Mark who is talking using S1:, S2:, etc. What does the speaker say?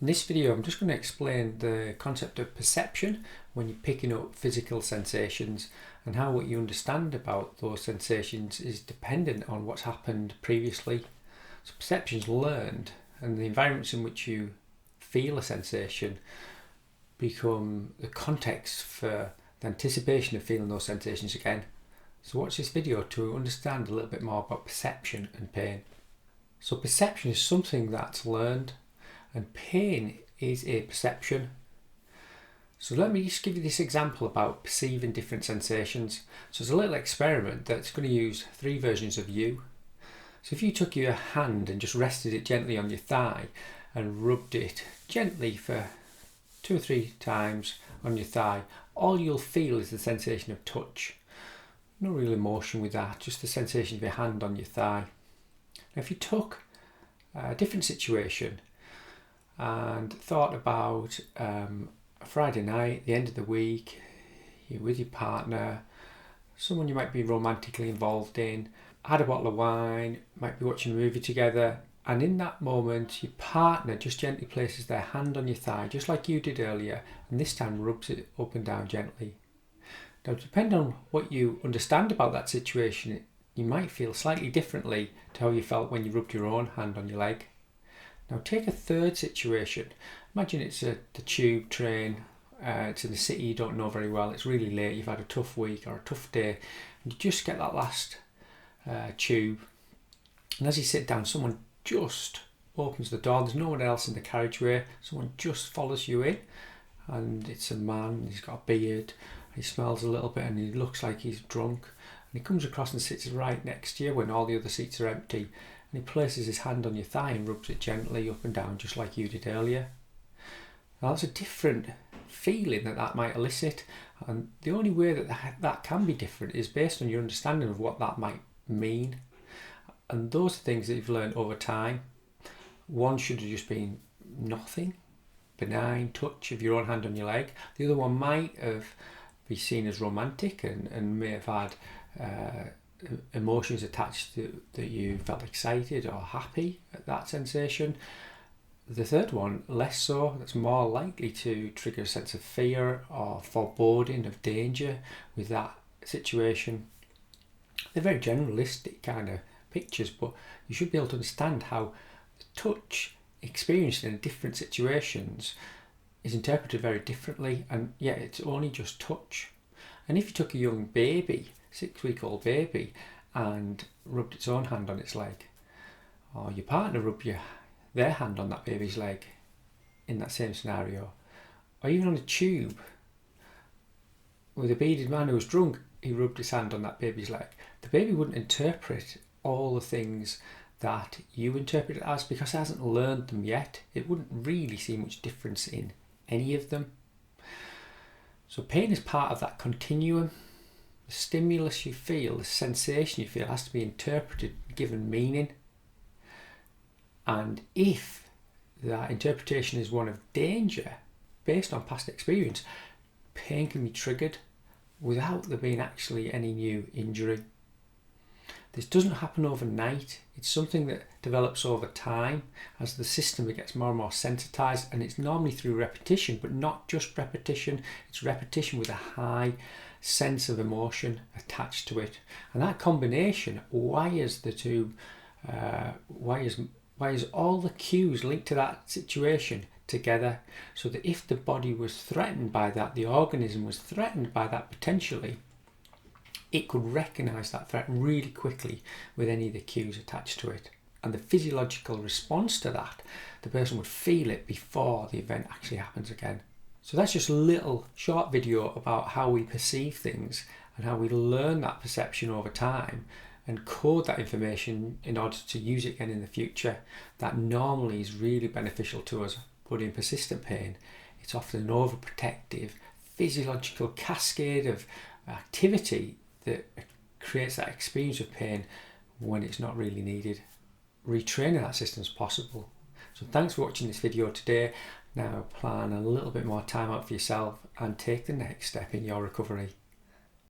S1: In this video, I'm just going to explain the concept of perception when you're picking up physical sensations and how what you understand about those sensations is dependent on what's happened previously. So perception is learned, and the environments in which you feel a sensation become the context for the anticipation of feeling those sensations again. So watch this video to understand a little bit more about perception and pain. So perception is something that's learned, and pain is a perception. So let me just give you this example about perceiving different sensations. So it's a little experiment that's going to use three versions of you. So if you took your hand and just rested it gently on your thigh and rubbed it gently for 2 or 3 times on your thigh, all you'll feel is the sensation of touch. No real emotion with that, just the sensation of your hand on your thigh. Now if you took a different situation and thought about a Friday night, the end of the week, you're with your partner, someone you might be romantically involved in, had a bottle of wine, might be watching a movie together, and in that moment your partner just gently places their hand on your thigh, just like you did earlier, and this time rubs it up and down gently. Now, depending on what you understand about that situation, you might feel slightly differently to how you felt when you rubbed your own hand on your leg. Now take a third situation. Imagine it's the tube train, it's in the city you don't know very well, it's really late, you've had a tough week or a tough day, and you just get that last tube, and as you sit down someone just opens the door, there's no one else in the carriageway, someone just follows you in, and it's a man, he's got a beard, he smells a little bit and he looks like he's drunk, and he comes across and sits right next to you when all the other seats are empty. And he places his hand on your thigh and rubs it gently up and down just like you did earlier. Now that's a different feeling that might elicit, and the only way that can be different is based on your understanding of what that might mean. And those are things that you've learned over time. One should have just been nothing, benign touch of your own hand on your leg. The other one might have been seen as romantic and may have had emotions attached to that you felt excited or happy at that sensation. The third one, less so, that's more likely to trigger a sense of fear or foreboding of danger with that situation. They're very generalistic kind of pictures, but you should be able to understand how the touch experienced in different situations is interpreted very differently, and yet it's only just touch. And if you took a young baby, 6-week-old baby, and rubbed its own hand on its leg, or your partner rubbed their hand on that baby's leg in that same scenario, or even on a tube with a bearded man who was drunk, he rubbed his hand on that baby's leg, the baby wouldn't interpret all the things that you interpret it as because it hasn't learned them yet. It wouldn't really see much difference in any of them. So pain is part of that continuum. The stimulus you feel, the sensation you feel has to be interpreted, given meaning. And if that interpretation is one of danger, based on past experience, pain can be triggered without there being actually any new injury. This doesn't happen overnight. It's something that develops over time as the system gets more and more sensitized, and it's normally through repetition, but not just repetition. It's repetition with a high sense of emotion attached to it, and that combination wires the two, wires all the cues linked to that situation together, so that if the body was threatened by that, the organism was threatened by that potentially, it could recognise that threat really quickly with any of the cues attached to it. And the physiological response to that, the person would feel it before the event actually happens again. So that's just a little short video about how we perceive things and how we learn that perception over time and code that information in order to use it again in the future. That normally is really beneficial to us, but in persistent pain, it's often an overprotective physiological cascade of activity that creates that experience of pain when it's not really needed. Retraining that system is possible. So thanks for watching this video today. Now plan a little bit more time out for yourself and take the next step in your recovery.